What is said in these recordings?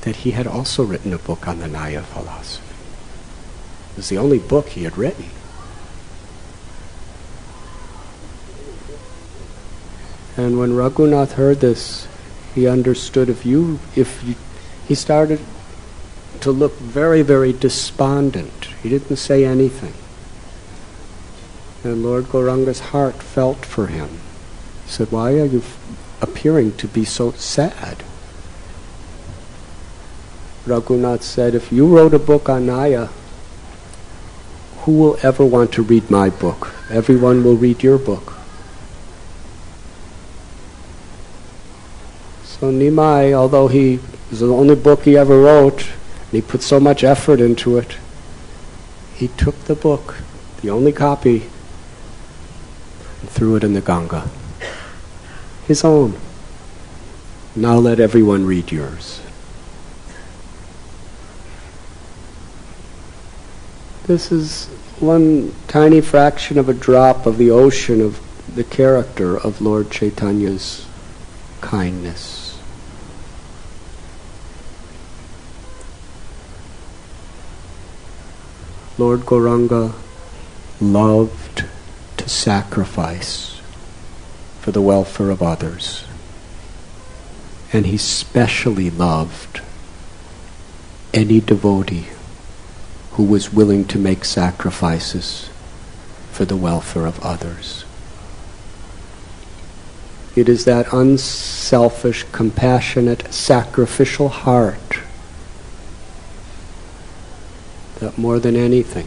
that he had also written a book on the Nyaya philosophy. It was the only book he had written. And when Raghunath heard this, he understood he started to look very, very despondent. He didn't say anything. And Lord Gauranga's heart felt for him. He said, why are you appearing to be so sad? Raghunath said, if you wrote a book on Nyaya, who will ever want to read my book? Everyone will read your book. So Nimai, although it was the only book he ever wrote, and he put so much effort into it, he took the book, the only copy, and threw it in the Ganga. His own. Now let everyone read yours. This is one tiny fraction of a drop of the ocean of the character of Lord Chaitanya's kindness. Lord Gauranga loved to sacrifice for the welfare of others. And he specially loved any devotee who was willing to make sacrifices for the welfare of others. It is that unselfish, compassionate, sacrificial heart that more than anything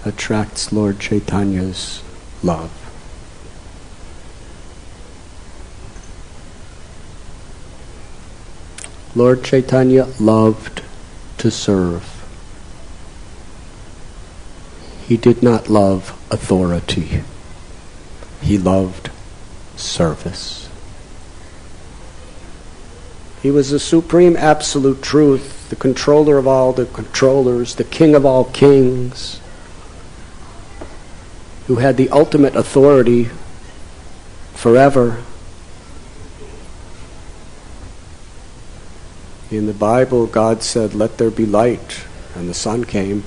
attracts Lord Chaitanya's love. Lord Chaitanya loved to serve. He did not love authority. He loved service. He was the supreme absolute truth, the controller of all the controllers, the king of all kings, who had the ultimate authority forever. In the Bible, God said, "Let there be light," and the sun came.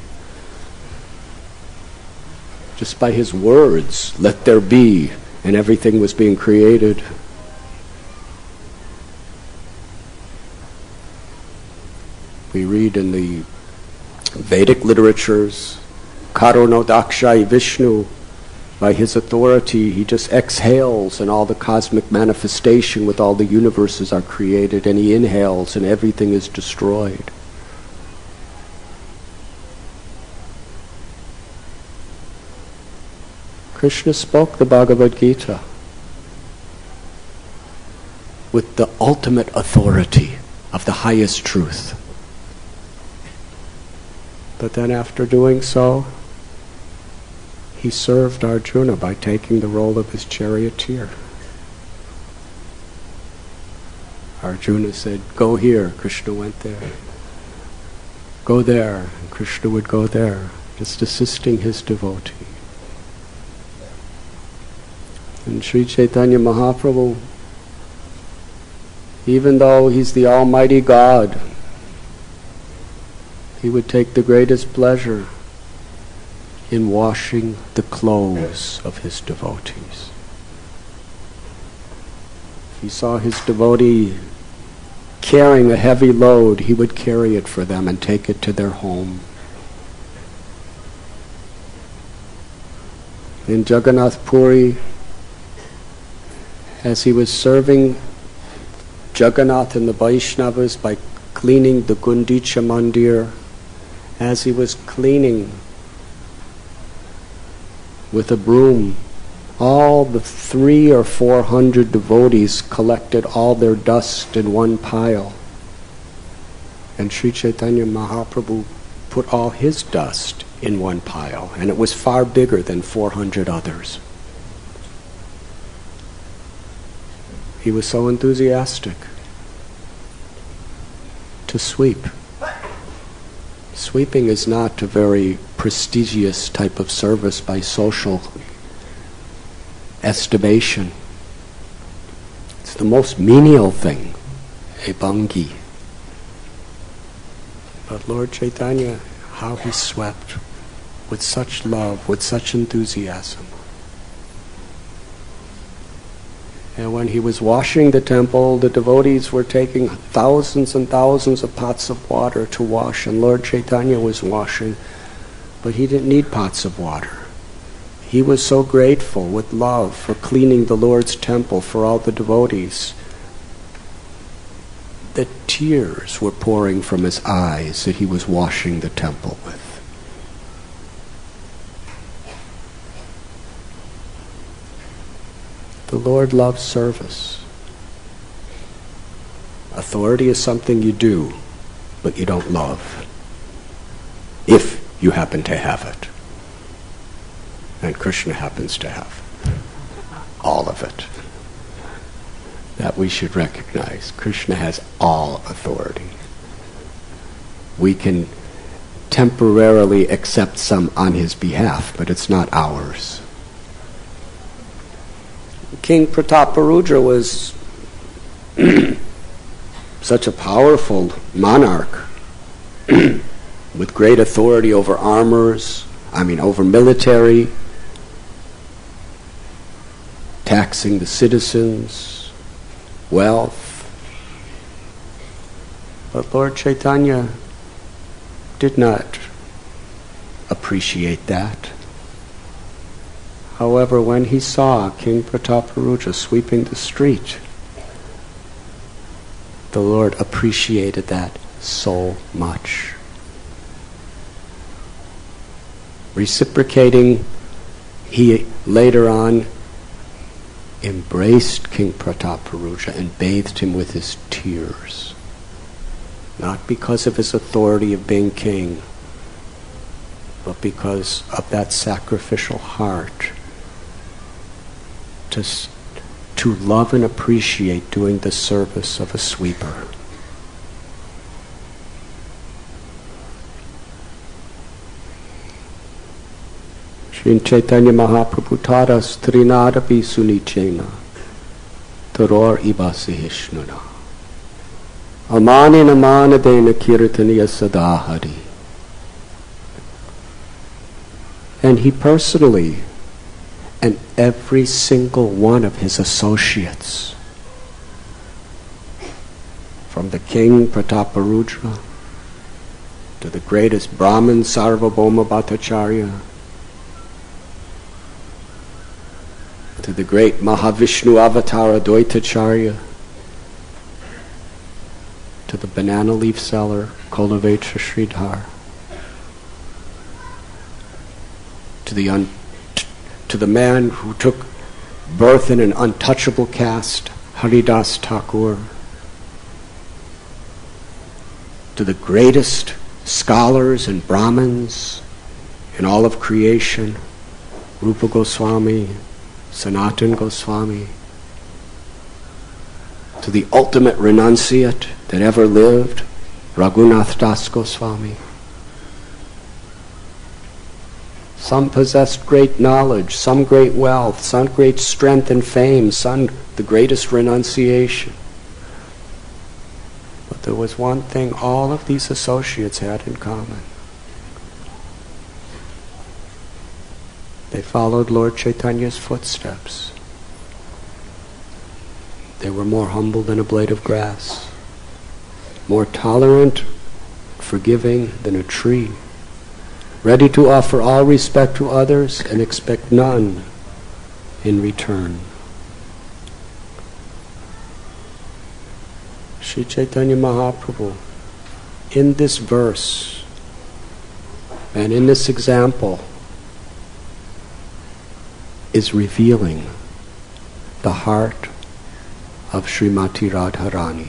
Just by his words, "Let there be," and everything was being created. We read in the Vedic literatures, Karono Dakshai Vishnu, by his authority, he just exhales and all the cosmic manifestation with all the universes are created, and he inhales and everything is destroyed. Krishna spoke the Bhagavad Gita with the ultimate authority of the highest truth. But then after doing so, he served Arjuna by taking the role of his charioteer. Arjuna said, "Go here," Krishna went there. "Go there," and Krishna would go there, just assisting his devotee. And Sri Chaitanya Mahaprabhu, even though he's the Almighty God, he would take the greatest pleasure in washing the clothes of his devotees. If he saw his devotee carrying a heavy load, he would carry it for them and take it to their home. In Jagannath Puri, as he was serving Jagannath and the Vaishnavas by cleaning the Gundicha Mandir, as he was cleaning with a broom, all the 300 or 400 devotees collected all their dust in one pile. And Sri Chaitanya Mahaprabhu put all his dust in one pile, and it was far bigger than 400 others. He was so enthusiastic to sweep. Sweeping is not a very prestigious type of service by social estimation. It's the most menial thing, a bhangi. But Lord Chaitanya, how he swept with such love, with such enthusiasm. And when he was washing the temple, the devotees were taking thousands and thousands of pots of water to wash, and Lord Chaitanya was washing, but he didn't need pots of water. He was so grateful with love for cleaning the Lord's temple for all the devotees that tears were pouring from his eyes that he was washing the temple with. The Lord loves service. Authority is something you do, but you don't love, if you happen to have it. And Krishna happens to have all of it. That we should recognize. Krishna has all authority. We can temporarily accept some on his behalf, but it's not ours. King Prataparudra was such a powerful monarch with great authority over over military, taxing the citizens, wealth. But Lord Chaitanya did not appreciate that. However, when he saw King Prataparudra sweeping the street, the Lord appreciated that so much. Reciprocating, he later on embraced King Prataparudra and bathed him with his tears. Not because of his authority of being king, but because of that sacrificial heart to love and appreciate doing the service of a sweeper. Sri Chaitanya Mahaprabhu taught us Trinadapi Sunichena Taror Ibasihishnuna Amani Namana Dena Kirtaniya Sadahari. And he personally, and every single one of his associates, from the king Prataparudra to the greatest Brahmin Sarvabhauma Bhattacharya, to the great Mahavishnu Avatara Dvaitacharya, to the banana leaf seller Kolavetra Sridhar, to the man who took birth in an untouchable caste, Haridas Thakur, to the greatest scholars and Brahmins in all of creation, Rupa Goswami, Sanatan Goswami, to the ultimate renunciate that ever lived, Raghunath Das Goswami. Some possessed great knowledge, some great wealth, some great strength and fame, some the greatest renunciation. But there was one thing all of these associates had in common. They followed Lord Chaitanya's footsteps. They were more humble than a blade of grass, more tolerant, forgiving than a tree, ready to offer all respect to others and expect none in return. Sri Chaitanya Mahaprabhu, in this verse and in this example, is revealing the heart of Srimati Radharani.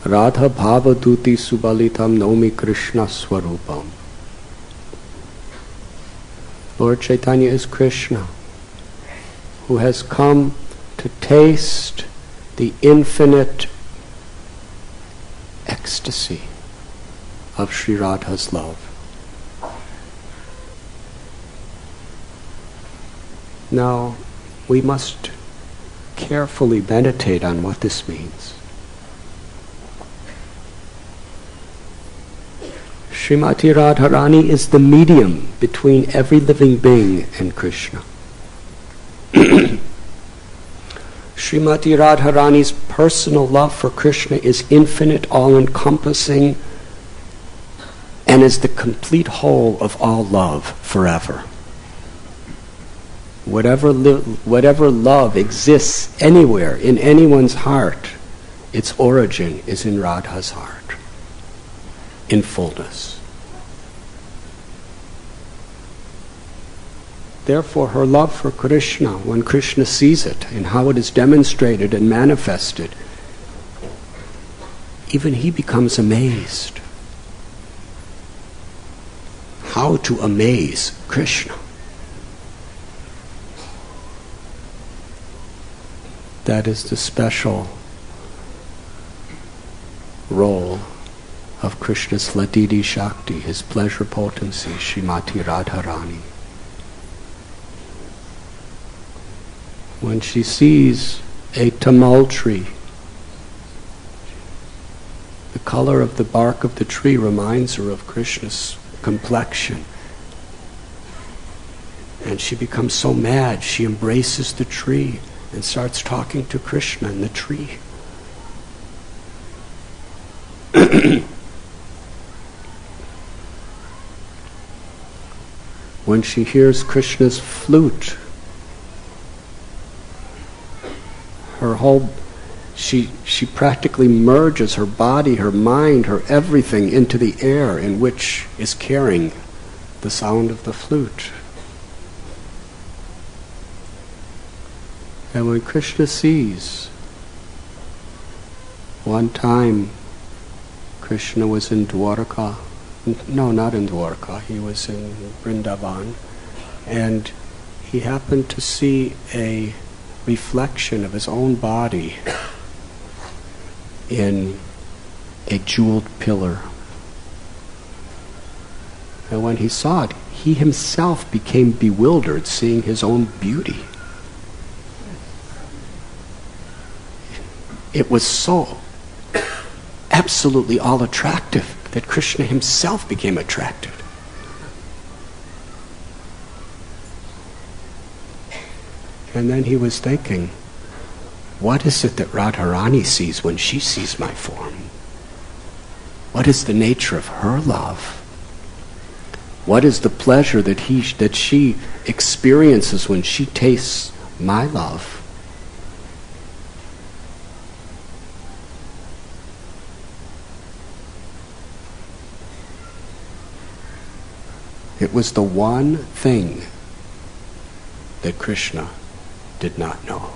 Radha Bhavaduti Subalitam Nomi Krishna Swarupam. Lord Chaitanya is Krishna, who has come to taste the infinite ecstasy of Sri Radha's love. Now, we must carefully meditate on what this means. Srimati Radharani is the medium between every living being and Krishna. Srimati Radharani's personal love for Krishna is infinite, all-encompassing, and is the complete whole of all love forever. Whatever love exists anywhere in anyone's heart, its origin is in Radha's heart, in fullness. Therefore, her love for Krishna, when Krishna sees it and how it is demonstrated and manifested, even he becomes amazed. How to amaze Krishna? That is the special role of Krishna's Ladidi Shakti, his pleasure potency, Srimati Radharani. When she sees a tamal tree, the color of the bark of the tree reminds her of Krishna's complexion. And she becomes so mad, she embraces the tree and starts talking to Krishna in the tree. When she hears Krishna's flute, she practically merges her body, her mind, her everything into the air in which is carrying the sound of the flute. And when Krishna sees, one time Krishna was in Dwarka, no, not in Dwarka, he was in Vrindavan, and he happened to see a reflection of his own body in a jeweled pillar. And when he saw it, he himself became bewildered seeing his own beauty. It was so absolutely all attractive that Krishna himself became attracted. And then he was thinking, what is it that Radharani sees when she sees my form? What is the nature of her love? What is the pleasure that she experiences when she tastes my love? It was the one thing that Krishna did not know.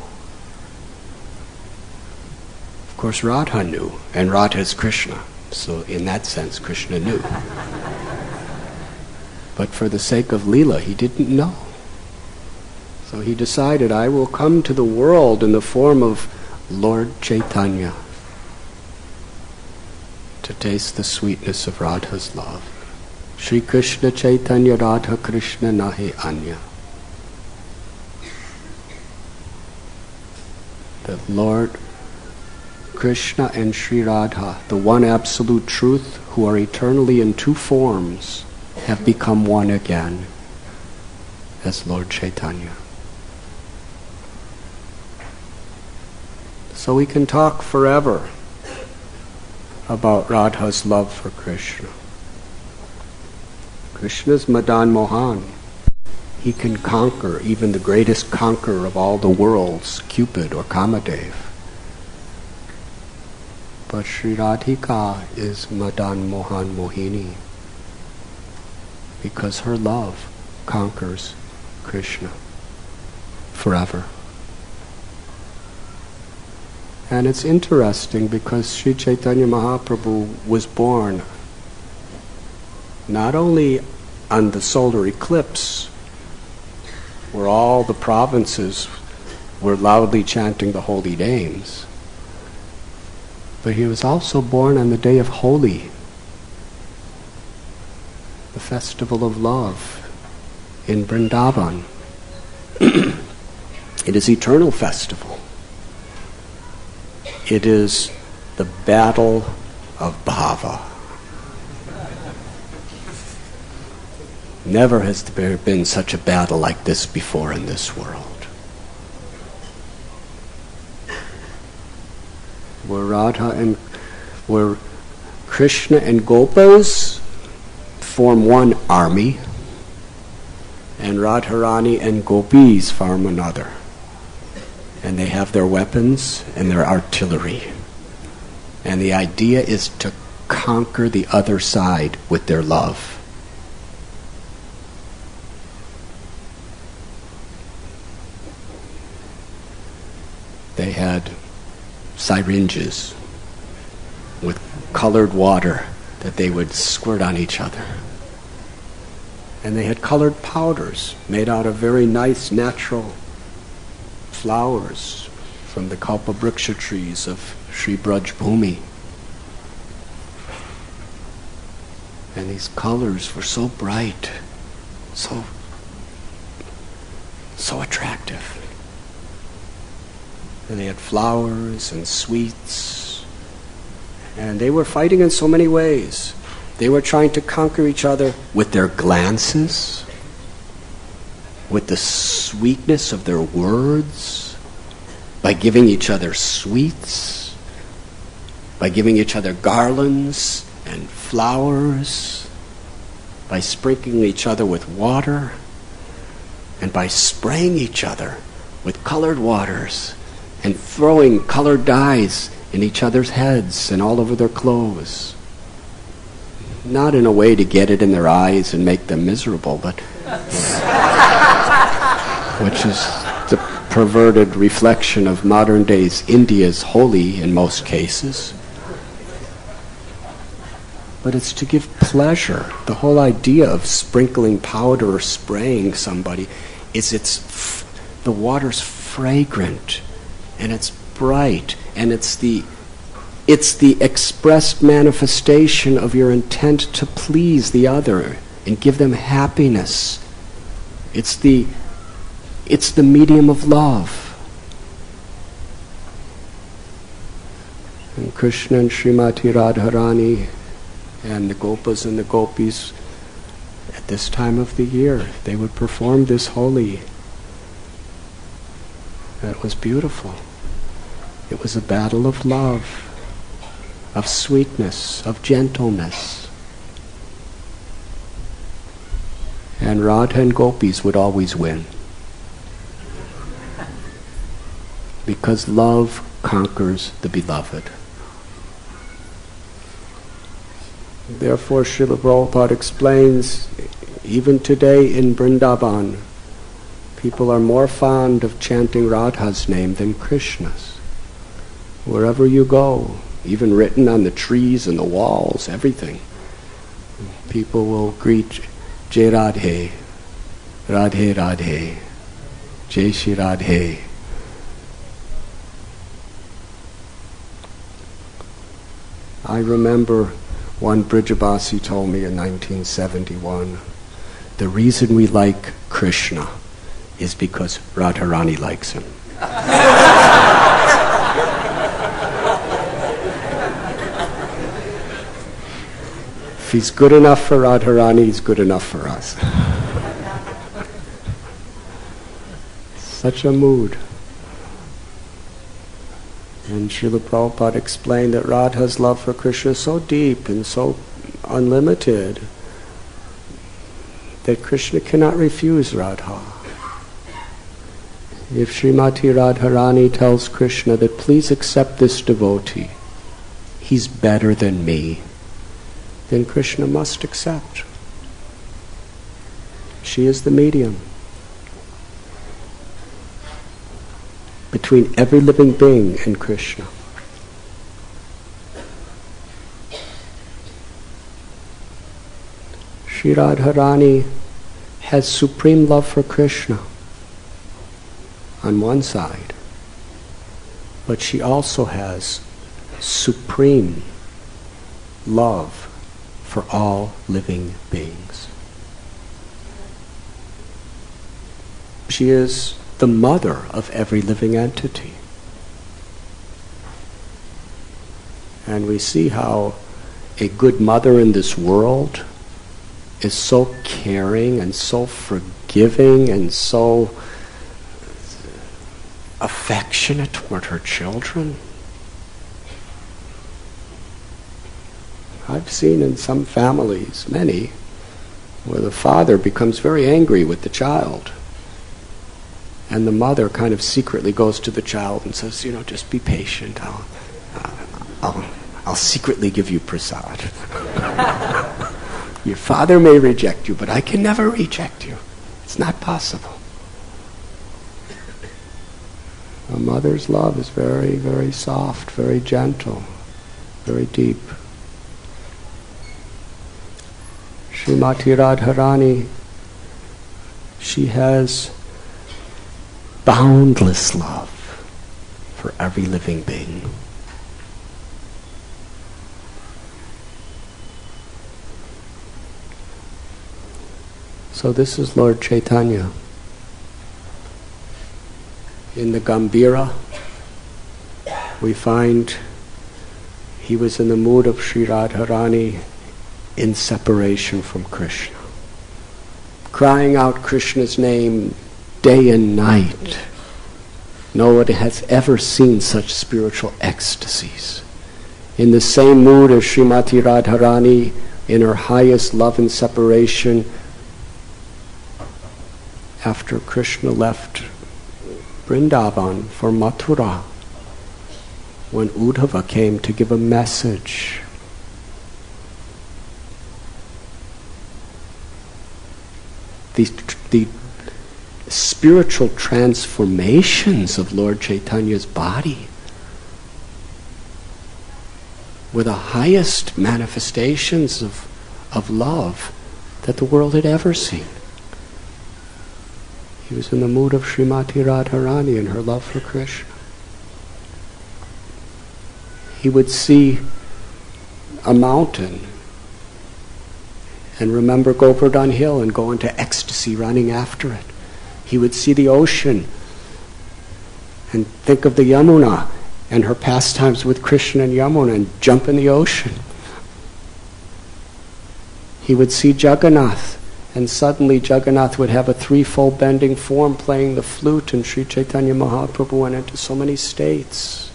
Of course, Radha knew, and Radha is Krishna, so in that sense, Krishna knew. But for the sake of Leela, he didn't know. So he decided, I will come to the world in the form of Lord Chaitanya to taste the sweetness of Radha's love. Shri Krishna Chaitanya Radha Krishna Nahi Anya. That Lord Krishna and Sri Radha, the one absolute truth, who are eternally in two forms, have become one again as Lord Chaitanya. So we can talk forever about Radha's love for Krishna. Krishna's Madan Mohan. He can conquer even the greatest conqueror of all the worlds, Cupid or Kamadev. But Sri Radhika is Madan Mohan Mohini, because her love conquers Krishna forever. And it's interesting because Sri Chaitanya Mahaprabhu was born not only on the solar eclipse, where all the provinces were loudly chanting the holy names, but he was also born on the day of Holi, the festival of love in Vrindavan. It is eternal festival. It is the battle of bhava. Never has there been such a battle like this before in this world. Where Krishna and Gopas form one army, and Radharani and Gopis form another. And they have their weapons and their artillery. And the idea is to conquer the other side with their love. They had syringes with colored water that they would squirt on each other. And they had colored powders made out of very nice natural flowers from the Kalpabriksha trees of Sri Braj Bhumi. And these colors were so bright, so attractive. And they had flowers and sweets. And they were fighting in so many ways. They were trying to conquer each other with their glances, with the sweetness of their words, by giving each other sweets, by giving each other garlands and flowers, by sprinkling each other with water, and by spraying each other with colored waters and throwing colored dyes in each other's heads and all over their clothes. Not in a way to get it in their eyes and make them miserable, but which is the perverted reflection of modern days India's Holi in most cases. But it's to give pleasure. The whole idea of sprinkling powder or spraying somebody is the water's fragrant and it's bright and it's the expressed manifestation of your intent to please the other and give them happiness. It's the medium of love. And Krishna and Srimati Radharani and the Gopas and the Gopis, at this time of the year, they would perform this Holi. It was beautiful. It was a battle of love, of sweetness, of gentleness. And Radha and Gopis would always win. Because love conquers the beloved. Therefore, Srila Prabhupada explains, even today in Vrindavan, people are more fond of chanting Radha's name than Krishna's. Wherever you go, even written on the trees and the walls, everything, people will greet Jai Radhe, Radhe Radhe, Jai Shri Radhe. I remember one Brijabasi told me in 1971, the reason we like Krishna is because Radharani likes him. If he's good enough for Radharani, he's good enough for us. Such a mood. And Srila Prabhupada explained that Radha's love for Krishna is so deep and so unlimited that Krishna cannot refuse Radha. If Srimati Radharani tells Krishna that please accept this devotee, he's better than me, then Krishna must accept. She is the medium between every living being and Krishna. Sri Radharani has supreme love for Krishna on one side, but she also has supreme love for all living beings. She is the mother of every living entity. And we see how a good mother in this world is so caring and so forgiving and so affectionate toward her children. I've seen in some families, many, where the father becomes very angry with the child. And the mother kind of secretly goes to the child and says, just be patient. I'll secretly give you prasad. Your father may reject you, but I can never reject you. It's not possible. A mother's love is very, very soft, very gentle, very deep. Srimati Radharani, she has boundless love for every living being. So this is Lord Chaitanya. In the Gambhira, we find he was in the mood of Sri Radharani in separation from Krishna, crying out Krishna's name day and night. No one has ever seen such spiritual ecstasies. In the same mood as Srimati Radharani, in her highest love and separation, after Krishna left Vrindavan for Mathura, when Uddhava came to give a message. The spiritual transformations of Lord Chaitanya's body were the highest manifestations of love that the world had ever seen. He was in the mood of Srimati Radharani and her love for Krishna. He would see a mountain and remember Govardhan Hill and go into ecstasy running after it. He would see the ocean and think of the Yamuna and her pastimes with Krishna and Yamuna and jump in the ocean. He would see Jagannath, and suddenly Jagannath would have a threefold bending form playing the flute, and Sri Chaitanya Mahaprabhu went into so many states.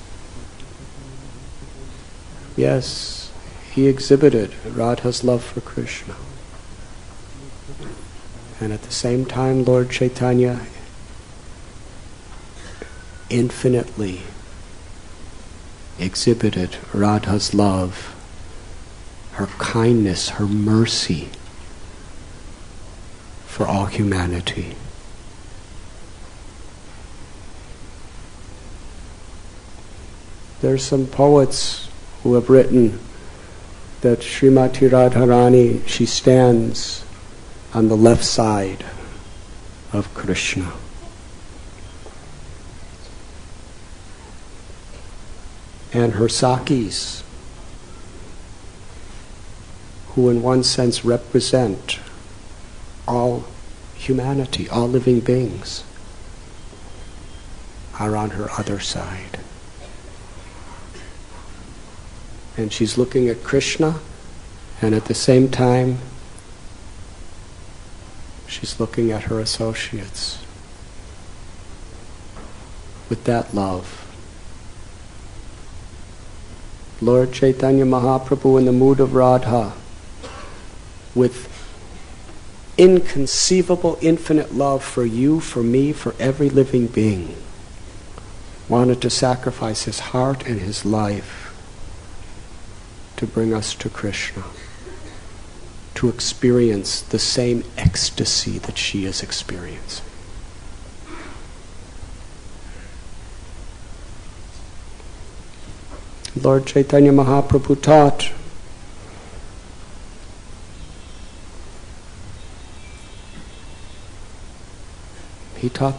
Yes, he exhibited Radha's love for Krishna. And at the same time, Lord Chaitanya infinitely exhibited Radha's love, her kindness, her mercy for all humanity. There's some poets who have written that Srimati Radharani, she stands on the left side of Krishna. And her Sakis, who in one sense represent all humanity, all living beings, are on her other side. And she's looking at Krishna, and at the same time, she's looking at her associates with that love. Lord Chaitanya Mahaprabhu in the mood of Radha, with inconceivable, infinite love for you, for me, for every living being, wanted to sacrifice his heart and his life to bring us to Krishna, to experience the same ecstasy that she is experiencing. Lord Chaitanya Mahaprabhu taught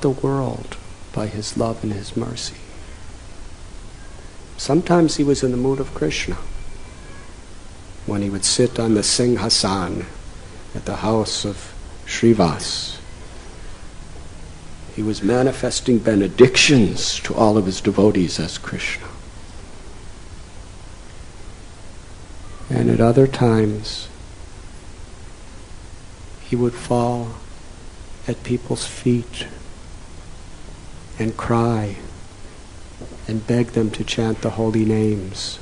the world by his love and his mercy. Sometimes he was in the mood of Krishna, when he would sit on the Singhasan at the house of Srivas. He was manifesting benedictions to all of his devotees as Krishna. And at other times, he would fall at people's feet and cry and beg them to chant the holy names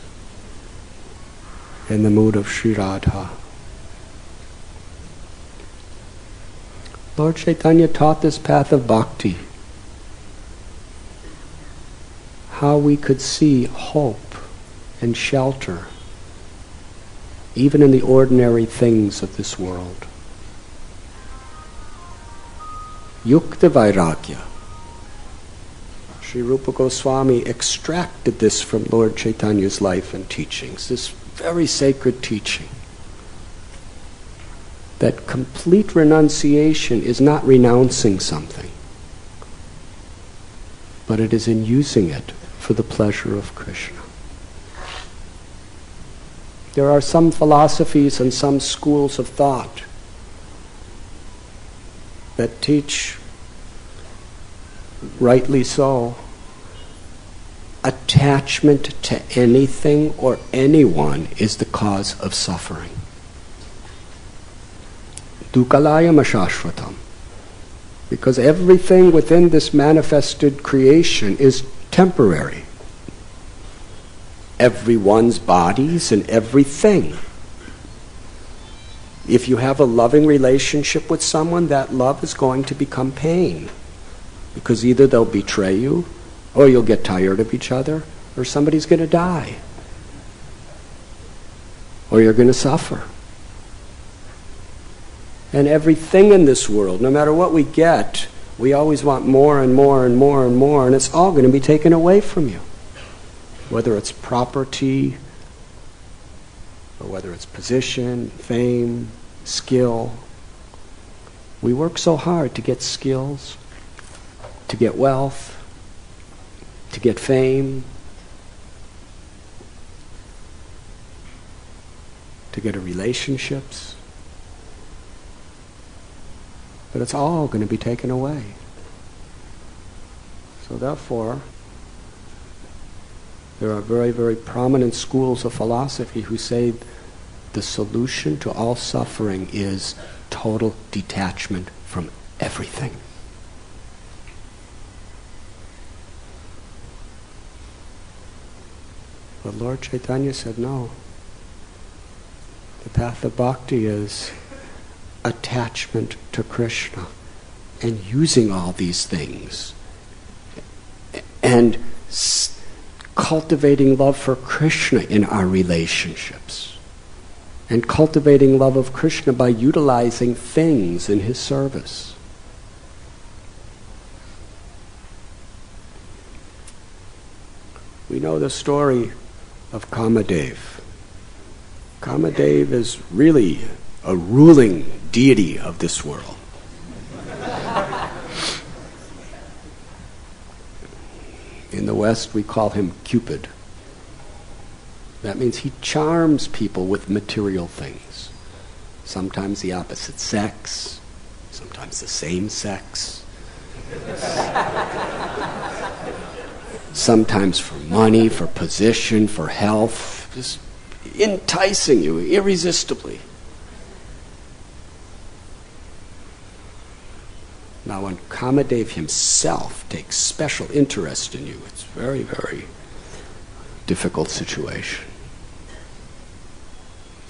in the mood of Sri Radha. Lord Chaitanya taught this path of bhakti, how we could see hope and shelter even in the ordinary things of this world. Yukta Vairagya. Sri Rupa Goswami extracted this from Lord Chaitanya's life and teachings, this very sacred teaching, that complete renunciation is not renouncing something, but it is in using it for the pleasure of Krishna. There are some philosophies and some schools of thought that teach, rightly so, attachment to anything or anyone is the cause of suffering. Dukalayam ashashvatam. Because everything within this manifested creation is temporary. Everyone's bodies and everything. If you have a loving relationship with someone, that love is going to become pain. Because either they'll betray you, or you'll get tired of each other, or somebody's going to die. Or you're going to suffer. And everything in this world, no matter what we get, we always want more and more and more and more, and it's all going to be taken away from you. Whether it's property, or whether it's position, fame, skill. We work so hard to get skills, to get wealth, to get fame, to get relationships. But it's all going to be taken away. So therefore, there are very, very prominent schools of philosophy who say the solution to all suffering is total detachment from everything. But Lord Chaitanya said no. The path of bhakti is attachment to Krishna and using all these things and cultivating love for Krishna in our relationships and cultivating love of Krishna by utilizing things in his service. We know the story of Kamadev. Kamadev is really a ruling deity of this world. In the West, we call him Cupid. That means he charms people with material things. Sometimes the opposite sex, sometimes the same sex. Sometimes for money, for position, for health, just enticing you irresistibly. Now, when Kamadev himself takes special interest in you, it's a very, very difficult situation.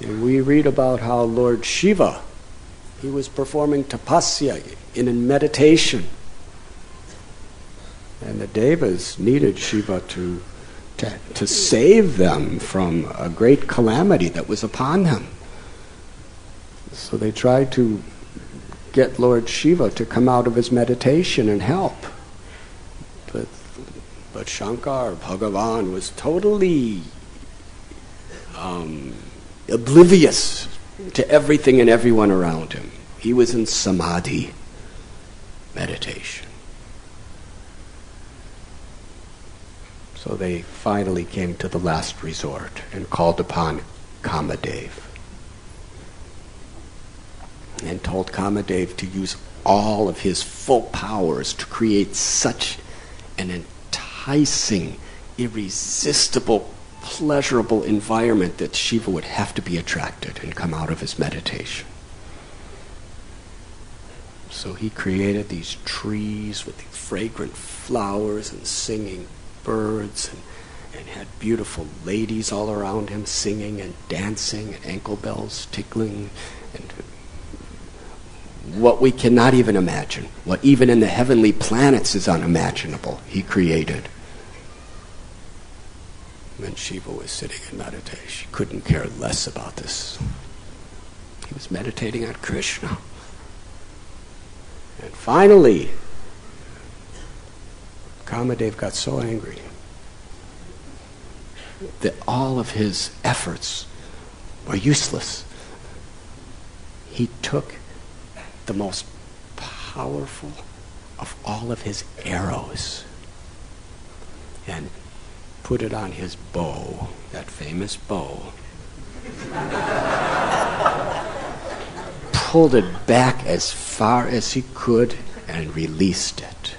And we read about how Lord Shiva, he was performing tapasya in meditation. And the Devas needed Shiva to save them from a great calamity that was upon them. So they tried to get Lord Shiva to come out of his meditation and help. But Shankar, Bhagavan, was totally oblivious to everything and everyone around him. He was in samadhi, meditation. So they finally came to the last resort and called upon Kamadev. And told Kamadev to use all of his full powers to create such an enticing, irresistible, pleasurable environment that Shiva would have to be attracted and come out of his meditation. So he created these trees with fragrant flowers and singing birds, and had beautiful ladies all around him singing and dancing, and ankle bells tickling, and what we cannot even imagine, what even in the heavenly planets is unimaginable, he created. When Shiva was sitting in meditation, he couldn't care less about this. He was meditating on Krishna. And finally, Kamadev got so angry that all of his efforts were useless. He took the most powerful of all of his arrows and put it on his bow, that famous bow. Pulled it back as far as he could and released it.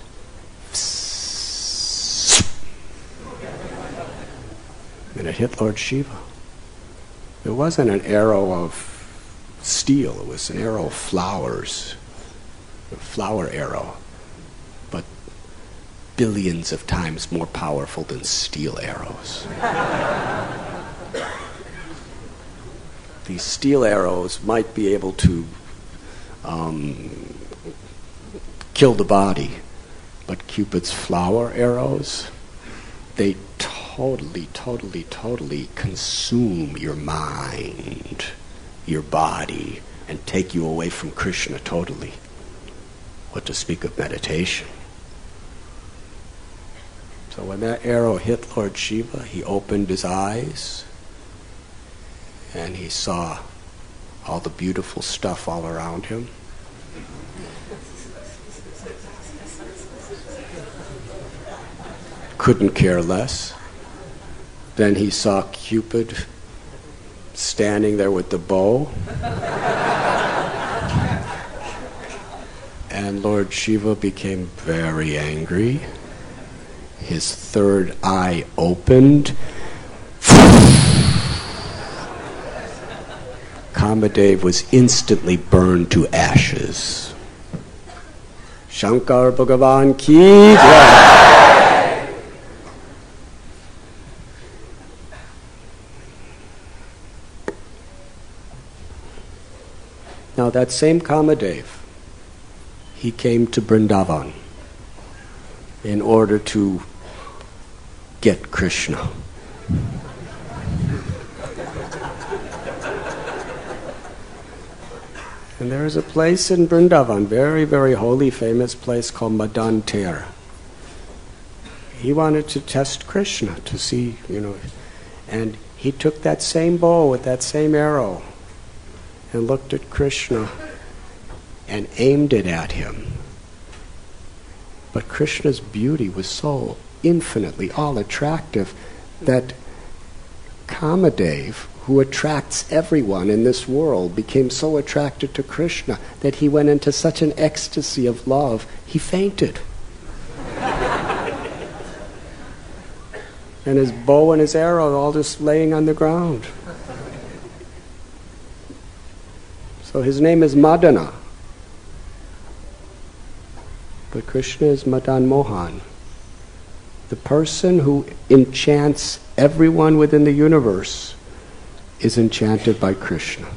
And it hit Lord Shiva. It wasn't an arrow of steel, it was an arrow of flowers, a flower arrow, but billions of times more powerful than steel arrows. These steel arrows might be able to kill the body, but Cupid's flower arrows, they totally consume your mind, your body, and take you away from Krishna totally. What to speak of meditation? So when that arrow hit Lord Shiva, he opened his eyes and he saw all the beautiful stuff all around him. Couldn't care less. Then he saw Cupid standing there with the bow. And Lord Shiva became very angry. His third eye opened. Kamadev was instantly burned to ashes. Shankar Bhagavan ki jai. Now that same Kamadev, he came to Vrindavan in order to get Krishna. And there is a place in Vrindavan, very, very holy, famous place called Mandir. He wanted to test Krishna to see, and he took that same bow with that same arrow and looked at Krishna and aimed it at him. But Krishna's beauty was so infinitely all attractive that Kamadev, who attracts everyone in this world, became so attracted to Krishna that he went into such an ecstasy of love, he fainted. And his bow and his arrow all just laying on the ground. So his name is Madana. But Krishna is Madan Mohan. The person who enchants everyone within the universe is enchanted by Krishna.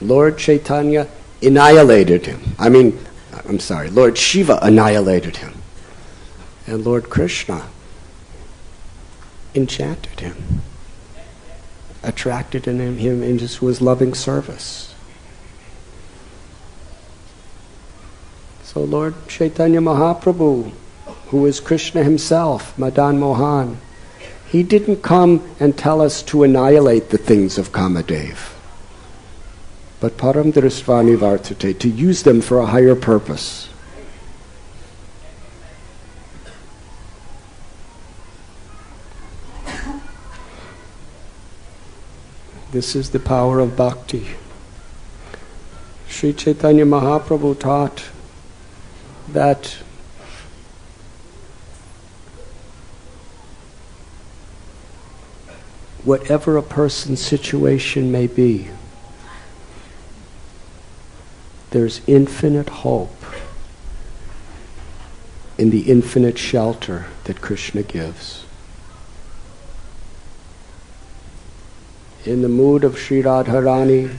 Lord Chaitanya annihilated him. Lord Shiva annihilated him. And Lord Krishna enchanted him, attracted in him into his loving service. So Lord Chaitanya Mahaprabhu, who is Krishna himself, Madan Mohan, he didn't come and tell us to annihilate the things of Kamadev, but param dristvani vartate, to use them for a higher purpose. This is the power of bhakti. Sri Chaitanya Mahaprabhu taught that whatever a person's situation may be, there's infinite hope in the infinite shelter that Krishna gives. In the mood of Sri Radharani,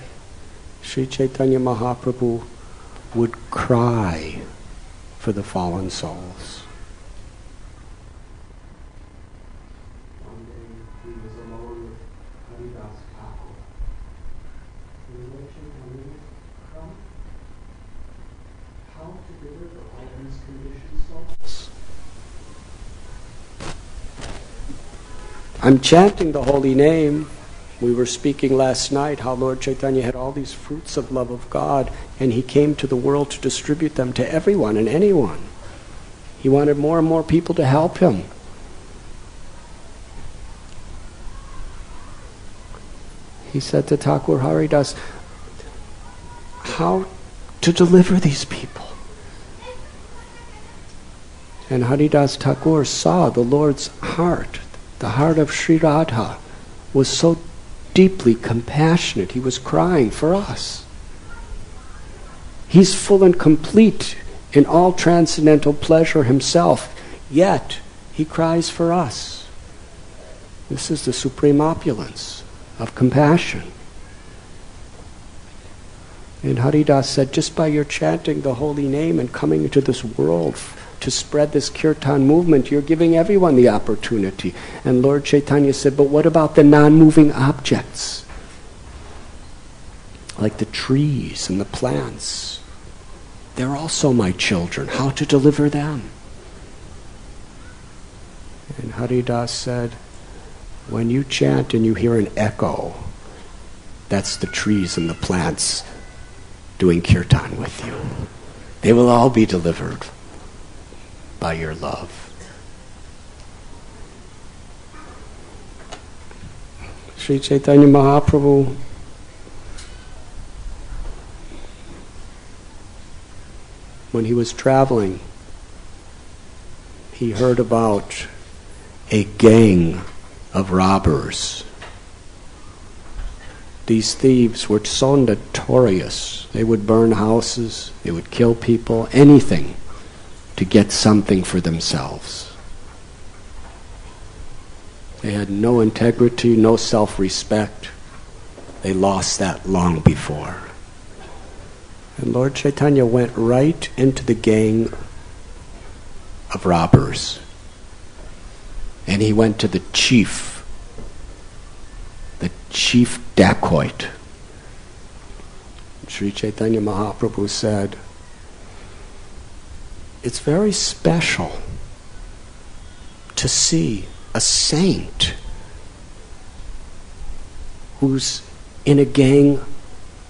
Sri Chaitanya Mahaprabhu would cry for the fallen souls. One day he was alone with Haridas Thakur. And Lord Chaitanya come, how to deliver all these conditioned souls? I'm chanting the holy name. We were speaking last night how Lord Chaitanya had all these fruits of love of God, and he came to the world to distribute them to everyone and anyone. He wanted more and more people to help him. He said to Thakur Haridas, how to deliver these people? And Haridas Thakur saw the Lord's heart. The heart of Sri Radha was so deeply compassionate. He was crying for us. He's full and complete in all transcendental pleasure himself, yet he cries for us. This is the supreme opulence of compassion. And Haridas said, just by your chanting the holy name and coming into this world to spread this kirtan movement, you're giving everyone the opportunity. And Lord Chaitanya said, but what about the non-moving objects? Like the trees and the plants. They're also my children. How to deliver them? And Haridas said, when you chant and you hear an echo, that's the trees and the plants doing kirtan with you. They will all be delivered by your love. Sri Chaitanya Mahaprabhu when he was traveling, he heard about a gang of robbers. These thieves were so notorious. They would burn houses, they would kill people, anything to get something for themselves. They had no integrity, no self-respect. They lost that long before. And Lord Chaitanya went right into the gang of robbers. And he went to the chief dacoit. Sri Chaitanya Mahaprabhu said, it's very special to see a saint who's in a gang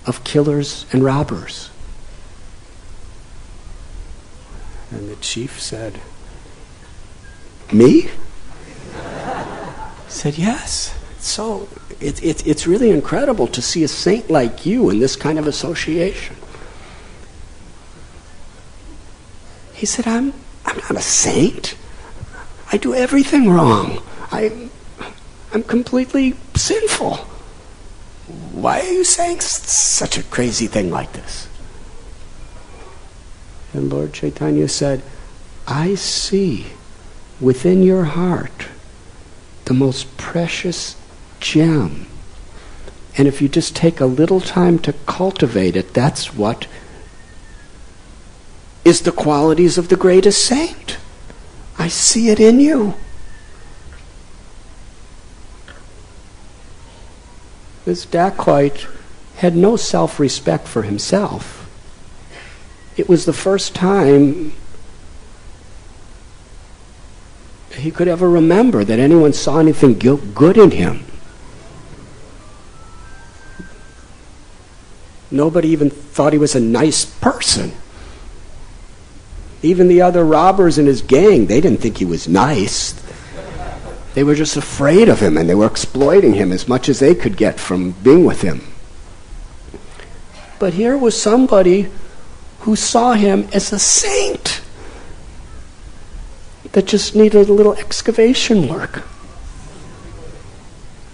of killers and robbers. And the chief said, me? He said, yes. So it's really incredible to see a saint like you in this kind of association. He said, I'm not a saint. I do everything wrong. I'm completely sinful. Why are you saying such a crazy thing like this? And Lord Chaitanya said, I see within your heart the most precious gem. And if you just take a little time to cultivate it, that's what is the qualities of the greatest saint. I see it in you. This dacoit had no self-respect for himself. It was the first time he could ever remember that anyone saw anything good in him. Nobody even thought he was a nice person. Even the other robbers in his gang, they didn't think he was nice. They were just afraid of him, and they were exploiting him as much as they could get from being with him. But here was somebody who saw him as a saint that just needed a little excavation work.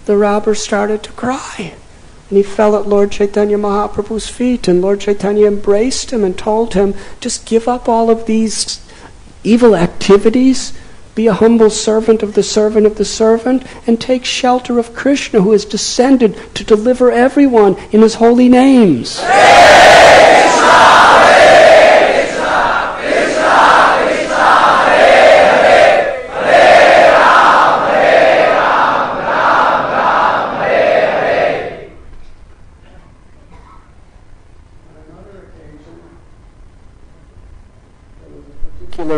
The robber started to cry. And he fell at Lord Chaitanya Mahaprabhu's feet, and Lord Chaitanya embraced him and told him, just give up all of these evil activities, be a humble servant of the servant, and take shelter of Krishna, who has descended to deliver everyone in his holy names.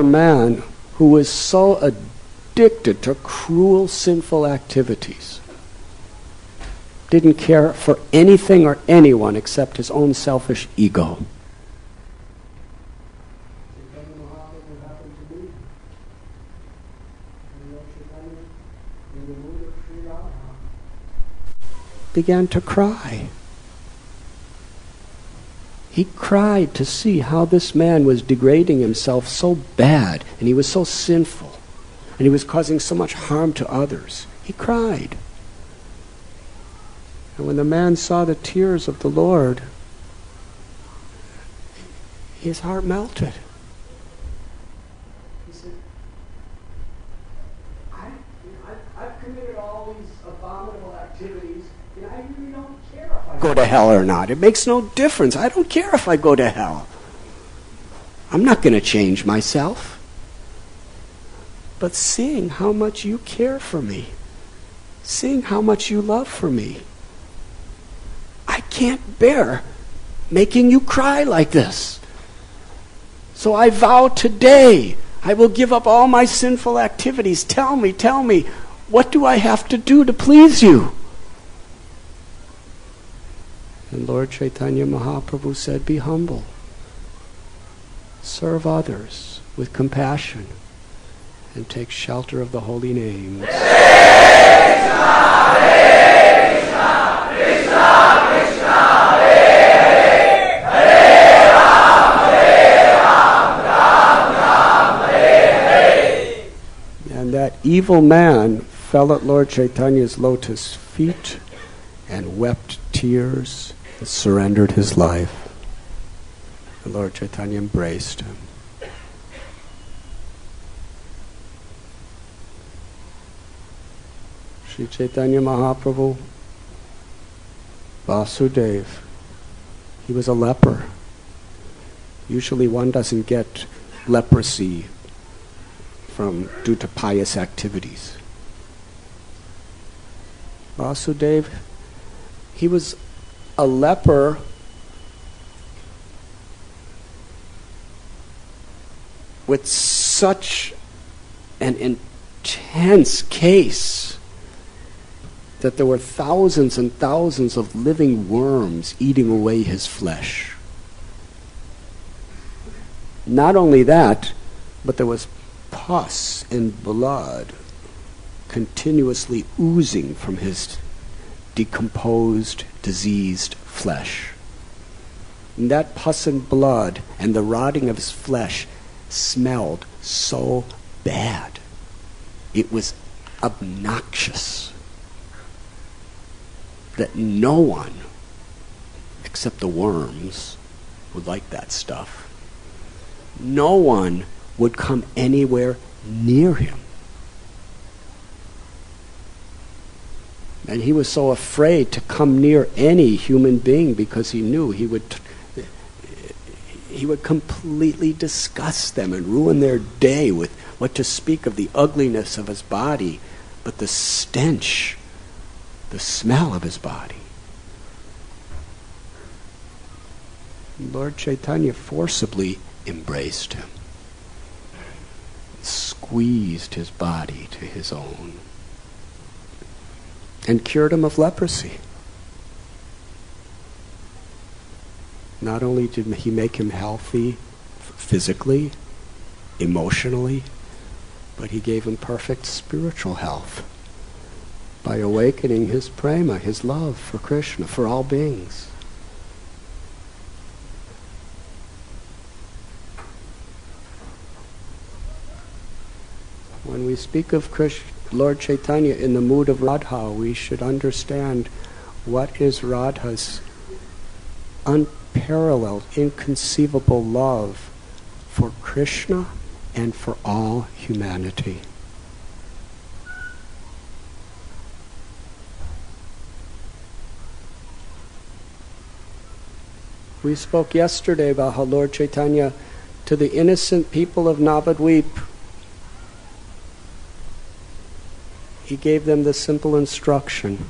Man who was so addicted to cruel, sinful activities, didn't care for anything or anyone except his own selfish ego. Began to cry. He cried to see how this man was degrading himself so bad, and he was so sinful, and he was causing so much harm to others. He cried. And when the man saw the tears of the Lord, his heart melted. He said, I've committed all these abominable activities, and I really don't care if I go to hell or not. It makes no difference. I don't care if I go to hell. I'm not going to change myself. But seeing how much you care for me, seeing how much you love for me, I can't bear making you cry like this. So I vow today I will give up all my sinful activities. Tell me, what do I have to do to please you? And Lord Chaitanya Mahaprabhu said, be humble. Serve others with compassion and take shelter of the holy names. And that evil man fell at Lord Chaitanya's lotus feet and wept tears and surrendered his life. The Lord Chaitanya embraced him. Sri Chaitanya Mahaprabhu, Vasudeva, he was a leper. Usually one doesn't get leprosy due to pious activities. Vasudeva, he was a leper with such an intense case that there were thousands and thousands of living worms eating away his flesh. Not only that, but there was pus and blood continuously oozing from his decomposed, diseased flesh. And that pus and blood and the rotting of his flesh smelled so bad. It was obnoxious that no one, except the worms, would like that stuff. No one would come anywhere near him. And he was so afraid to come near any human being because he knew he would completely disgust them and ruin their day with what to speak of the ugliness of his body, but the stench, the smell of his body. Lord Chaitanya forcibly embraced him, squeezed his body to his own, and cured him of leprosy. Not only did he make him healthy physically, emotionally, but he gave him perfect spiritual health by awakening his prema, his love for Krishna, for all beings. When we speak of Lord Chaitanya in the mood of Radha, we should understand what is Radha's unparalleled, inconceivable love for Krishna and for all humanity. We spoke yesterday about how Lord Chaitanya, to the innocent people of Navadvip, he gave them the simple instruction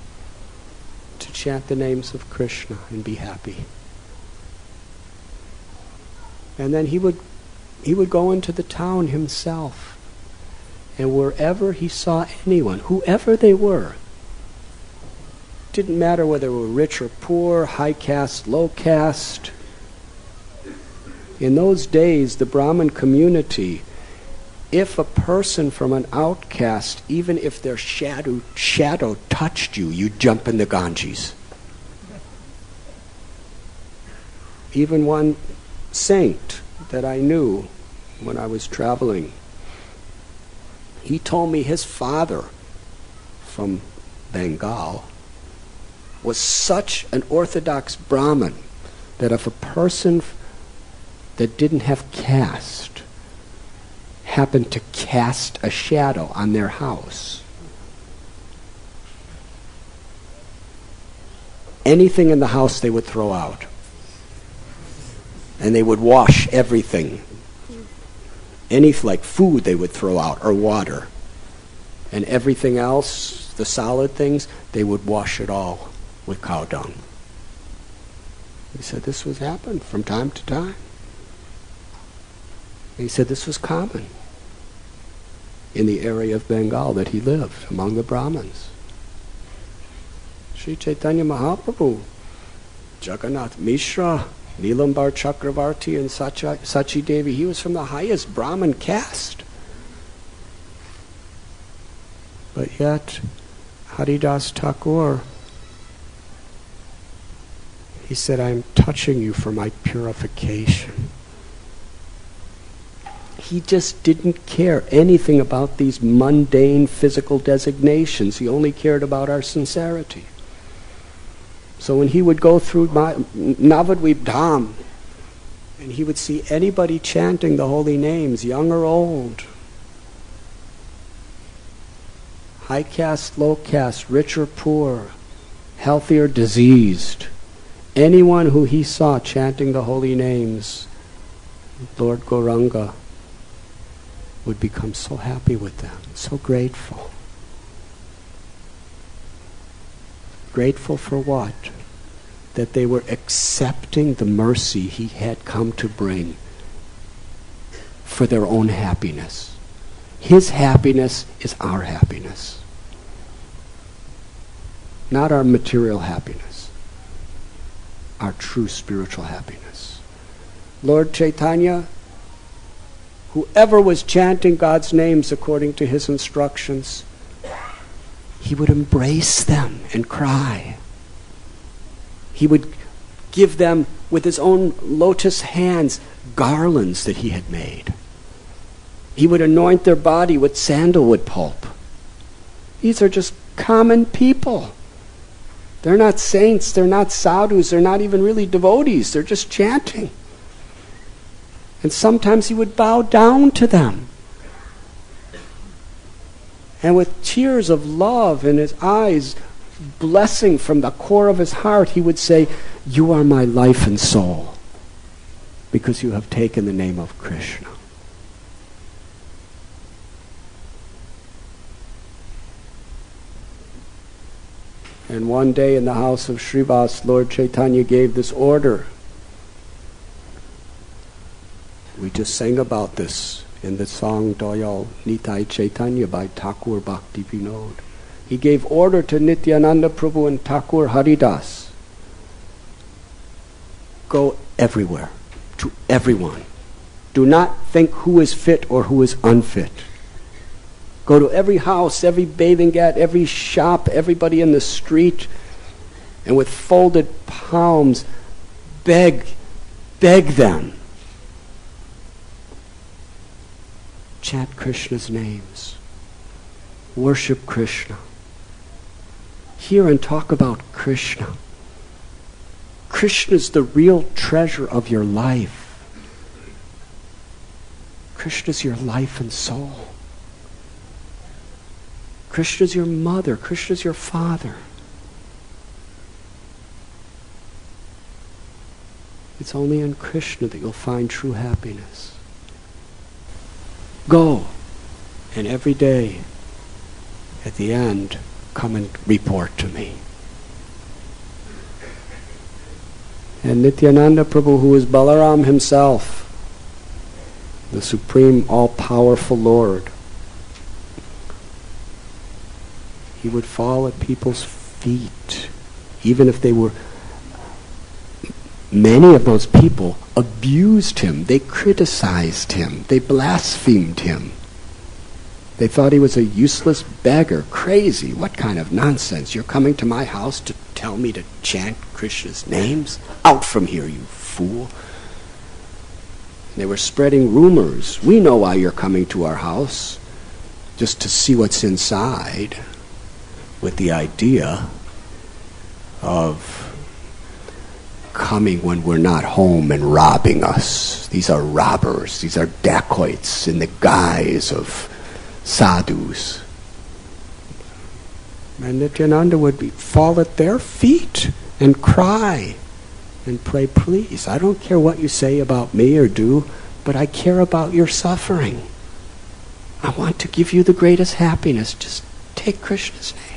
to chant the names of Krishna and be happy. And then he would go into the town himself, and wherever he saw anyone, whoever they were, didn't matter whether they were rich or poor, high caste, low caste. In those days, the Brahmin community, if a person from an outcast, even if their shadow touched you, you'd jump in the Ganges. Even one saint that I knew when I was traveling, he told me his father from Bengal was such an orthodox Brahmin that if a person that didn't have caste happened to cast a shadow on their house, anything in the house they would throw out. And they would wash everything. Any like food they would throw out, or water. And everything else, the solid things, they would wash it all with cow dung. He said this was happened from time to time. He said this was common in the area of Bengal that he lived, among the Brahmins. Sri Chaitanya Mahaprabhu, Jagannath Mishra, Nilambar Chakravarti, and Sachi Devi, he was from the highest Brahmin caste. But yet, Haridas Thakur, he said, I am touching you for my purification. He just didn't care anything about these mundane physical designations. He only cared about our sincerity. So when he would go through Navadvip Dham, and he would see anybody chanting the holy names, young or old, high caste, low caste, rich or poor, healthy or diseased, anyone who he saw chanting the holy names, Lord Gauranga would become so happy with them, so grateful. Grateful for what? That they were accepting the mercy he had come to bring for their own happiness. His happiness is our happiness, not our material happiness, our true spiritual happiness. Lord Chaitanya, whoever was chanting God's names according to his instructions, he would embrace them and cry. He would give them, with his own lotus hands, garlands that he had made. He would anoint their body with sandalwood pulp. These are just common people. They're not saints, they're not sadhus, they're not even really devotees, they're just chanting. And sometimes he would bow down to them. And with tears of love in his eyes, blessing from the core of his heart, he would say, you are my life and soul, because you have taken the name of Krishna. And one day in the house of Srivas, Lord Chaitanya gave this order. We just sang about this in the song Doyal Nitai Chaitanya by Thakur Bhakti Vinod. He gave order to Nityananda Prabhu and Thakur Haridas. Go everywhere, to everyone. Do not think who is fit or who is unfit. Go to every house, every bathing gat, every shop, everybody in the street, and with folded palms, beg them. Chant Krishna's names. Worship Krishna. hear and talk about Krishna. Krishna is the real treasure of your life. Krishna is your life and soul. Krishna is your mother. Krishna is your father. It's only in Krishna that you'll find true happiness. Go, and every day, at the end, come and report to me. And Nityananda Prabhu, who is Balaram himself, the supreme all-powerful Lord, he would fall at people's feet, even if they were... Many of those people abused him. They criticized him. They blasphemed him. They thought he was a useless beggar, crazy. What kind of nonsense? You're coming to my house to tell me to chant Krishna's names? Out from here, you fool. They were spreading rumors. We know why you're coming to our house, just to see what's inside, with the idea of coming when we're not home and robbing us. These are robbers. These are dacoits in the guise of sadhus. And Nityananda would fall at their feet and cry and pray, please, I don't care what you say about me or do, but I care about your suffering. I want to give you the greatest happiness. Just take Krishna's name.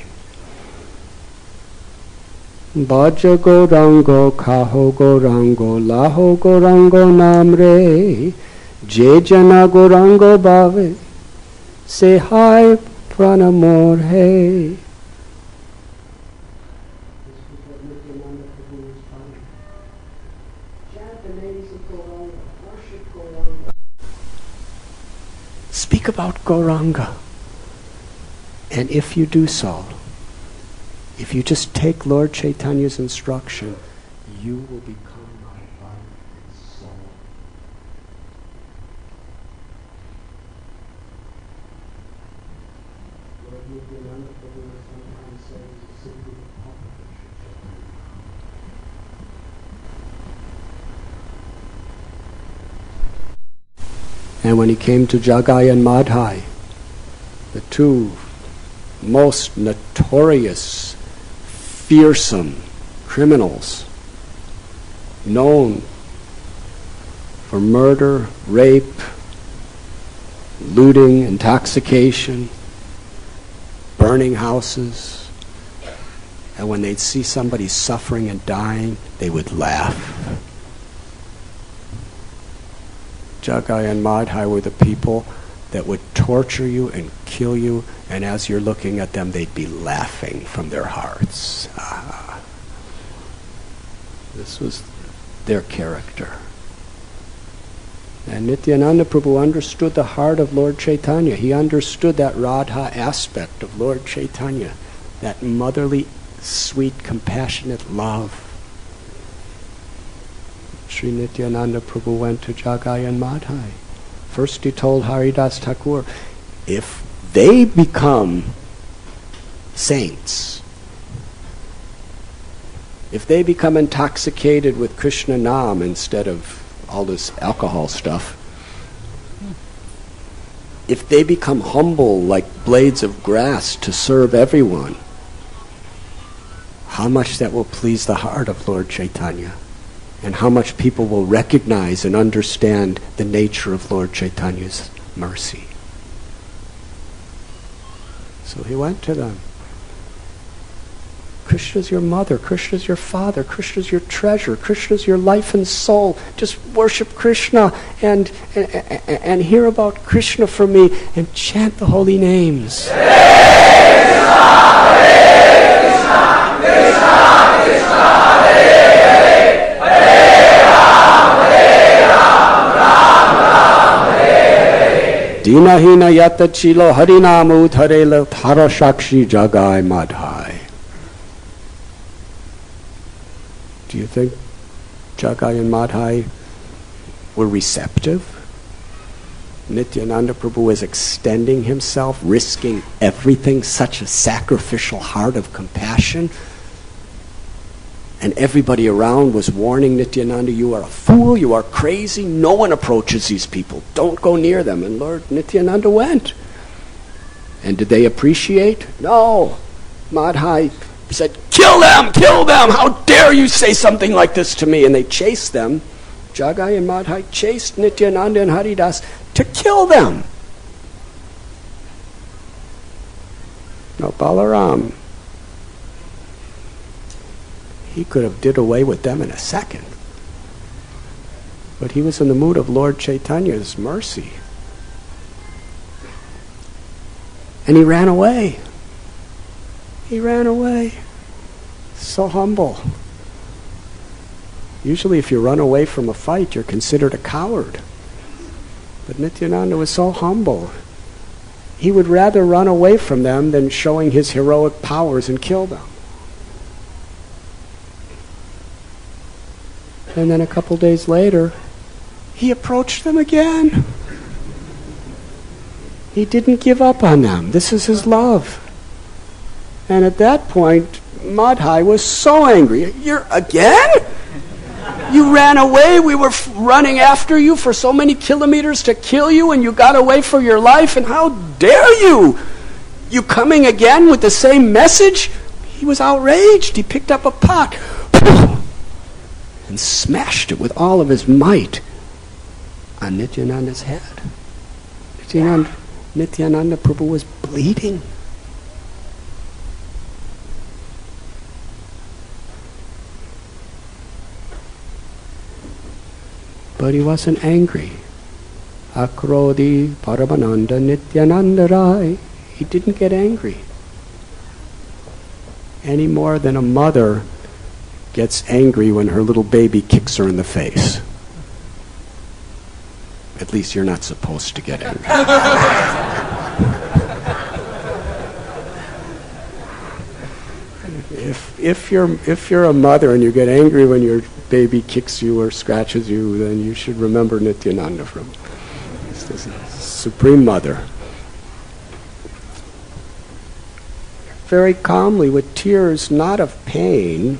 Bhaja Gaurango, Kaho Gaurango, Laho Gaurango Namre, Je Jana Gaurango Bhave, Se Hai Pranamor Hai. Speak about Gauranga. And if you do so, if you just take Lord Chaitanya's instruction, you will become my life and soul. Lord Nityananda Prabhu sometimes says, simply the puppet of Chaitanya. And when he came to Jagai and Madhai, the two most notorious, fearsome criminals, known for murder, rape, looting, intoxication, burning houses. And when they'd see somebody suffering and dying, they would laugh. Jagai and Madhai were the people that would torture you and kill you, and as you're looking at them, they'd be laughing from their hearts. This was their character. And Nityananda Prabhu understood the heart of Lord Chaitanya. He understood that Radha aspect of Lord Chaitanya, that motherly, sweet, compassionate love. Sri Nityananda Prabhu went to Jagai and Madhai. First he told Haridas Thakur, if they become saints, if they become intoxicated with Krishna Nam instead of all this alcohol stuff, if they become humble like blades of grass to serve everyone, how much that will please the heart of Lord Chaitanya, and how much people will recognize and understand the nature of Lord Chaitanya's mercy. So he went to them. Krishna's your mother, Krishna's your father, Krishna's your treasure, Krishna's your life and soul. Just worship Krishna and hear about Krishna from me and chant the holy names. Hare Krishna, Hare Krishna, Krishna Krishna, Hare Hare, Hare Ram, Ram Hare Hare. Dinahina yata chilo harinamu utharela thara shakshi jagai madhai. Do you think Jagai and Madhai were receptive? Nityananda Prabhu was extending himself, risking everything, such a sacrificial heart of compassion. And everybody around was warning Nityananda, you are a fool, you are crazy, no one approaches these people, don't go near them. And Lord Nityananda went. And did they appreciate? No. Madhai said, kill them, how dare you say something like this to me? And they chased them. Jagai and Madhai chased Nityananda and Haridas to kill them. Now Balaram, he could have did away with them in a second. But he was in the mood of Lord Chaitanya's mercy. And he ran away. He ran away. So humble. Usually if you run away from a fight, you're considered a coward. But Nityananda was so humble. He would rather run away from them than showing his heroic powers and kill them. And then a couple days later, he approached them again. He didn't give up on them. This is his love. And at that point, Madhai was so angry. You're again? You ran away. We were running after you for so many kilometers to kill you, and you got away for your life, and how dare you? You coming again with the same message? He was outraged. He picked up a pot and smashed it with all of his might on Nityananda's head. Nityananda Prabhu was bleeding. But he wasn't angry. Akrodi Paramananda Nityananda Rai. He didn't get angry. Any more than a mother gets angry when her little baby kicks her in the face. At least you're not supposed to get angry. If you're a mother and you get angry when your baby kicks you or scratches you, then you should remember Nityananda from this Supreme Mother. Very calmly, with tears not of pain,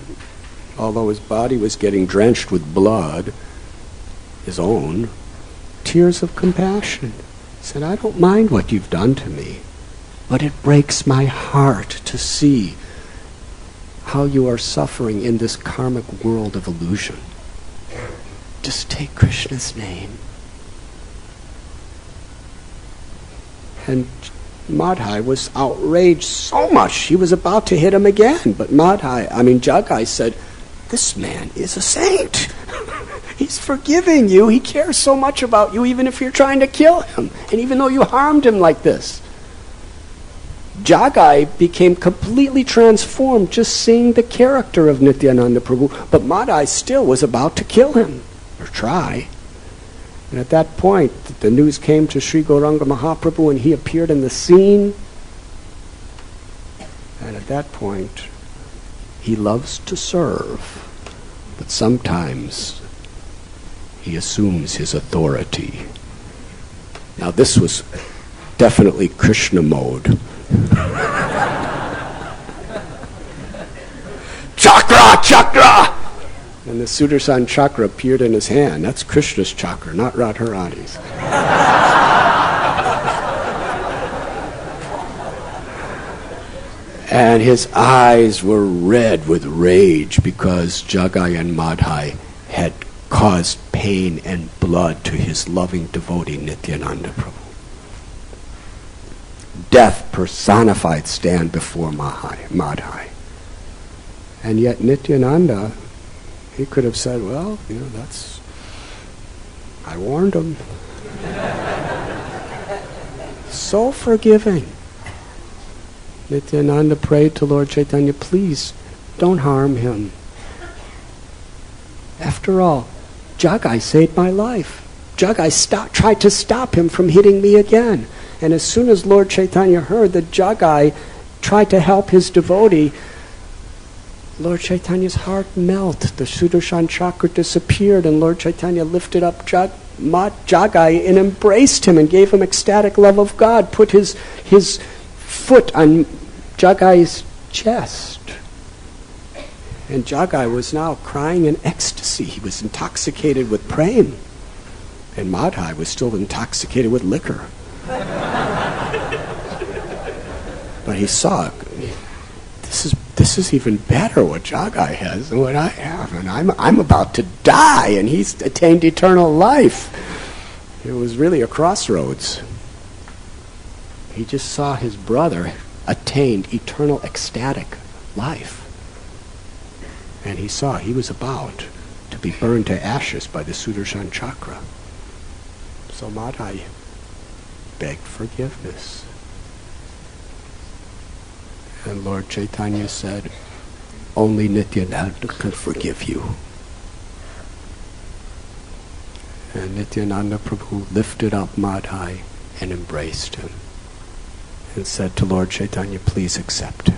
although his body was getting drenched with blood, his own, tears of compassion. He said, I don't mind what you've done to me, but it breaks my heart to see how you are suffering in this karmic world of illusion. Just take Krishna's name. And Madhai was outraged so much, he was about to hit him again. But Jagai said, this man is a saint. He's forgiving you. He cares so much about you, even if you're trying to kill him, and even though you harmed him like this. Jagai became completely transformed just seeing the character of Nityananda Prabhu, but Madhai still was about to kill him, or try. And at that point, the news came to Sri Gauranga Mahaprabhu, and he appeared in the scene. And at that point, he loves to serve, but sometimes he assumes his authority. Now this was definitely Krishna mode. Chakra! And the Sudarshan chakra appeared in his hand. That's Krishna's chakra, not Radharani's. And his eyes were red with rage because Jagai and Madhai had caused pain and blood to his loving devotee Nityananda Prabhu. Death personified stand before Madhai. And yet Nityananda, he could have said, well, I warned him. So forgiving. Nityananda prayed to Lord Chaitanya, please don't harm him. After all, Jagai saved my life. Jagai tried to stop him from hitting me again. And as soon as Lord Chaitanya heard that Jagai tried to help his devotee, Lord Chaitanya's heart melted. The Sudarshan chakra disappeared, and Lord Chaitanya lifted up Jagai and embraced him and gave him ecstatic love of God, put his foot on Jagai's chest. And Jagai was now crying in ecstasy. He was intoxicated with prema. And Madhai was still intoxicated with liquor. But he saw, this is even better what Jagai has than what I have, and I'm about to die, and he's attained eternal life. It was really a crossroads. He just saw his brother attained eternal ecstatic life. And he saw he was about to be burned to ashes by the Sudarshan chakra. So Madhai begged forgiveness. And Lord Chaitanya said, only Nityananda can forgive you. And Nityananda Prabhu lifted up Madhai and embraced him and said to Lord Chaitanya, please accept him.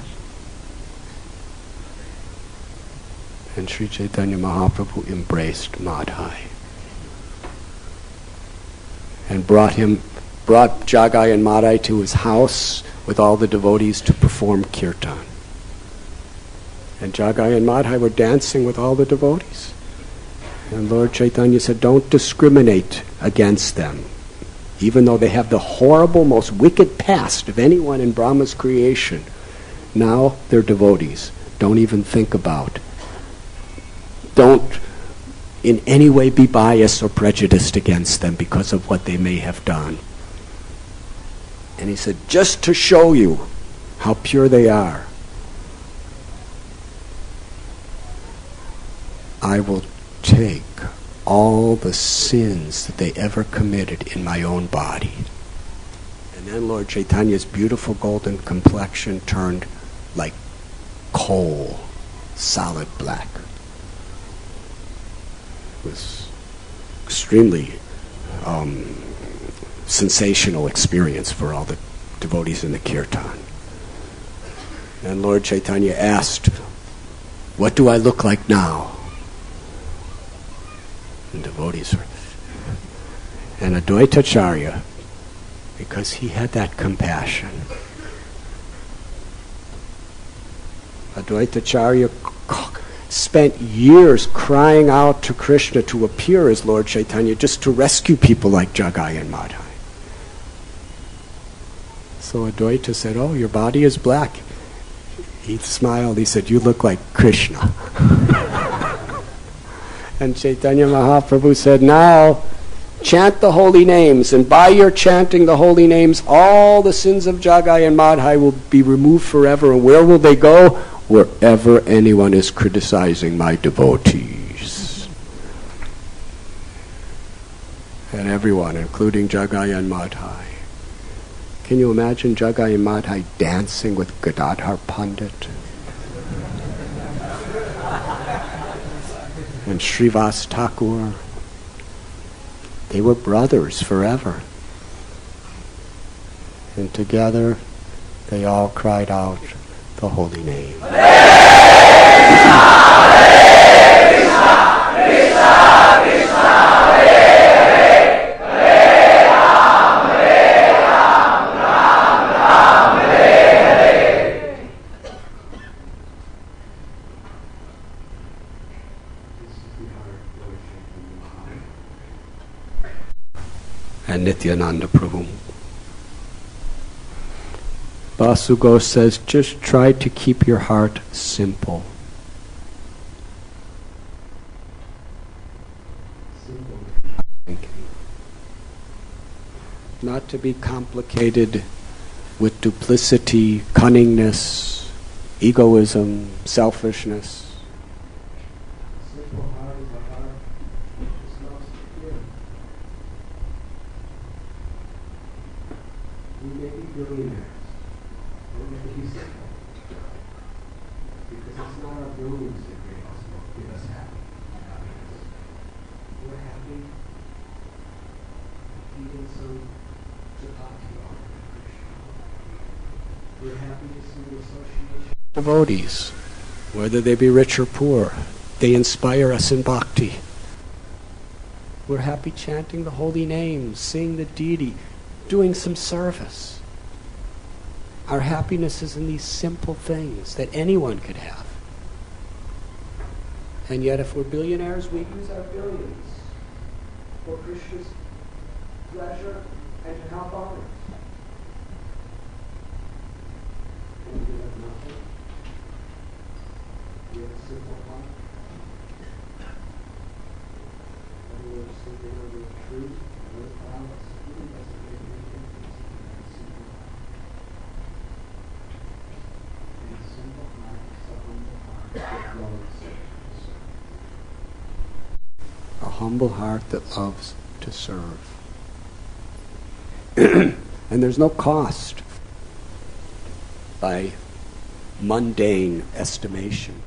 And Sri Chaitanya Mahaprabhu embraced Madhai and brought Jagai and Madhai to his house with all the devotees to perform kirtan. And Jagai and Madhai were dancing with all the devotees. And Lord Chaitanya said, don't discriminate against them. Even though they have the horrible, most wicked past of anyone in Brahma's creation, now they're devotees. Don't even think about. Don't in any way be biased or prejudiced against them because of what they may have done. And he said, just to show you how pure they are, I will take all the sins that they ever committed in my own body. And then Lord Chaitanya's beautiful golden complexion turned like coal, solid black. It was extremely sensational experience for all the devotees in the kirtan. And Lord Chaitanya asked, what do I look like now? And devotees were... And Advaitacharya, because he had that compassion, Advaitacharya spent years crying out to Krishna to appear as Lord Chaitanya just to rescue people like Jagai and Madhai. So Advaita said, oh, your body is black. He smiled, he said, you look like Krishna. And Chaitanya Mahaprabhu said, now chant the holy names, and by your chanting the holy names, all the sins of Jagai and Madhai will be removed forever. And where will they go? Wherever anyone is criticizing my devotees. And everyone, including Jagai and Madhai. Can you imagine Jagai and Madhai dancing with Gadadhar Pandit? And Srivas Thakur? They were brothers forever. And together they all cried out the holy name. And Nityananda Prabhu. Basu Ghosh says, just try to keep your heart simple. Simple thinking. Not to be complicated with duplicity, cunningness, egoism, selfishness. Simple heart is a heart that loves to give. We may be billionaires. Because it's not our billions that give us happiness. We're happy eating some chowpatty offering to Krishna. We're happy to see the association of devotees. whether they be rich or poor. They inspire us in bhakti. We're happy chanting the holy names, seeing the deity, doing some service. Our happiness is in these simple things that anyone could have. And yet if we're billionaires, we use our billions for Krishna's pleasure and to help others. And we have nothing. We have a simple heart. And we're sleeping under a tree, and we're clouds. It really doesn't make any difference in that simple heart. And a simple heart is a humble heart that loves to serve. A humble heart that loves to serve. And there's no cost by mundane estimation.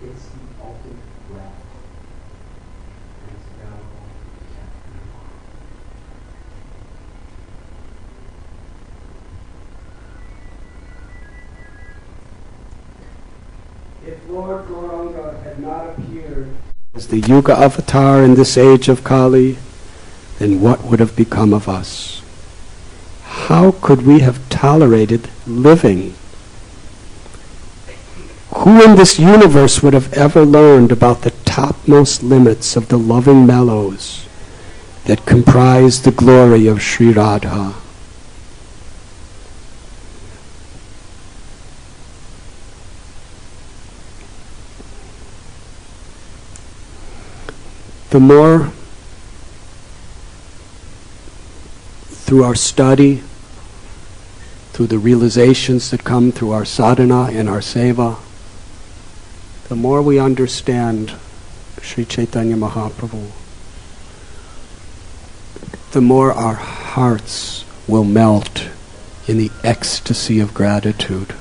It's the ultimate breath. And it's available to everyone. If Lord Gauranga had not appeared as the Yuga avatar in this age of Kali, then what would have become of us? How could we have tolerated living? Who in this universe would have ever learned about the topmost limits of the loving mellows that comprise the glory of Sri Radha? The more through our study, through the realizations that come through our sadhana and our seva, the more we understand Sri Chaitanya Mahaprabhu, the more our hearts will melt in the ecstasy of gratitude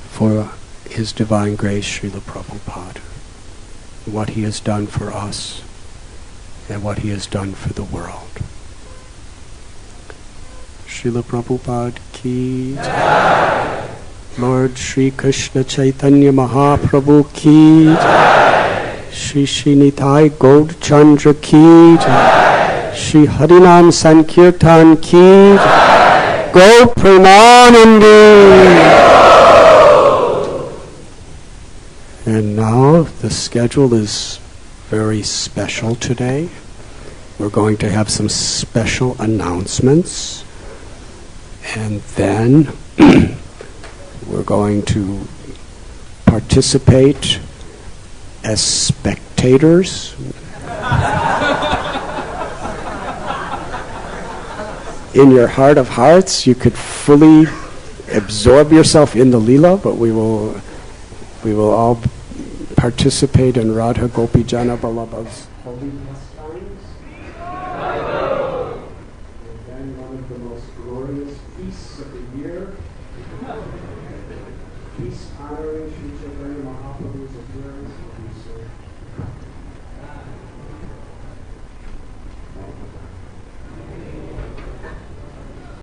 for His Divine Grace, Srila Prabhupada, what he has done for us and what he has done for the world. Srila Prabhupada ki jai. Lord Sri Krishna Chaitanya Mahaprabhu ki jai. Shri Shri Nitai Gaur Chandra ki jai. Shri Harinam Sankirtan ki jai. Go Premanandi. And now the schedule is very special today. We're going to have some special announcements. And then we're going to participate as spectators. In your heart of hearts, you could fully absorb yourself in the Leela, but we will all participate in Radha Gopi Jana Vallabha's holy pastimes. And then one of the most glorious feasts of the year, feast honoring Sri Chaitanya Mahaprabhu's appearance, will be served.